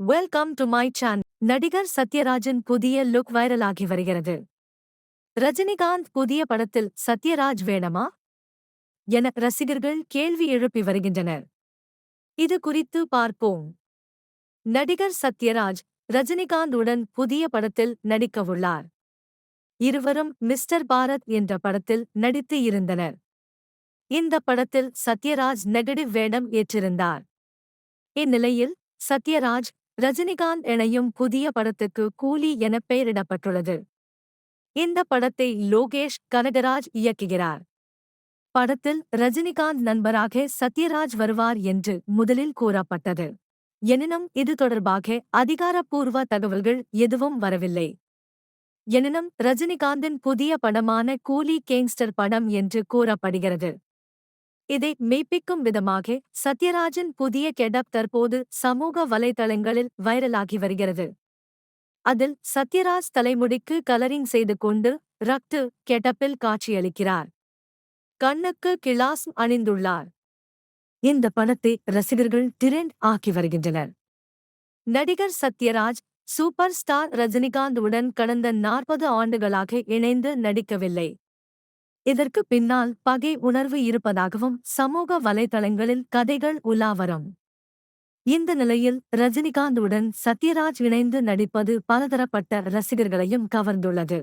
Welcome to my channel. நடிகர் சத்யராஜின் புதிய look வைரலாகி வருகிறது. ரஜினிகாந்த் புதிய படத்தில் சத்யராஜ் வேணுமா என ரசிகர்கள் கேள்வி எழுப்பி வருகின்றனர். இது குறித்து பார்ப்போம். நடிகர் சத்யராஜ் ரஜினிகாந்த் உடன் புதிய படத்தில் நடிக்கவுள்ளார். இருவரும் மிஸ்டர் பாரத் என்ற படத்தில் நடித்து இருந்தனர். இந்த படத்தில் சத்யராஜ் நெகட்டிவ் வேடம் ஏற்றிருந்தார். இந்நிலையில் சத்யராஜ் ரஜினிகாந்த் இணையும் புதிய படத்துக்கு கூலி என பெயரிடப்பட்டுள்ளது. இந்த படத்தை லோகேஷ் கனகராஜ் இயக்குகிறார். படத்தில் ரஜினிகாந்த் நண்பராக சத்யராஜ் வருவார் என்று முதலில் கூறப்பட்டது. எனினும் இது தொடர்பாக அதிகாரப்பூர்வ தகவல்கள் எதுவும் வரவில்லை. எனினும் ரஜினிகாந்தின் புதிய படமான கூலி கேங்ஸ்டர் படம் என்று கூறப்படுகிறது. இதை மெய்ப்பிக்கும் விதமாக சத்யராஜின் புதிய கெட்டப் தற்போது சமூக வலைதளங்களில் வைரலாகி வருகிறது. அதில் சத்யராஜ் தலைமுடிக்கு கலரிங் செய்து கொண்டு ரக்டு கெட்டப்பில் காட்சியளிக்கிறார். கண்ணுக்கு கிளாஸ் அணிந்துள்ளார். இந்த படத்தை ரசிகர்கள் டிரெண்ட் ஆக்கி வருகின்றனர். நடிகர் சத்யராஜ் சூப்பர் ஸ்டார் ரஜினிகாந்த் உடன் கடந்த 40 ஆண்டுகளாக இணைந்து நடிக்கவில்லை. இதற்கு பின்னால் பகை உணர்வு இருப்பதாகவும் சமூக வலைதளங்களில் கதைகள் உலாவரும். இந்த நிலையில் ரஜினிகாந்துடன் சத்யராஜ் இணைந்து நடிப்பது பலதரப்பட்ட ரசிகர்களையும் கவர்ந்துள்ளது.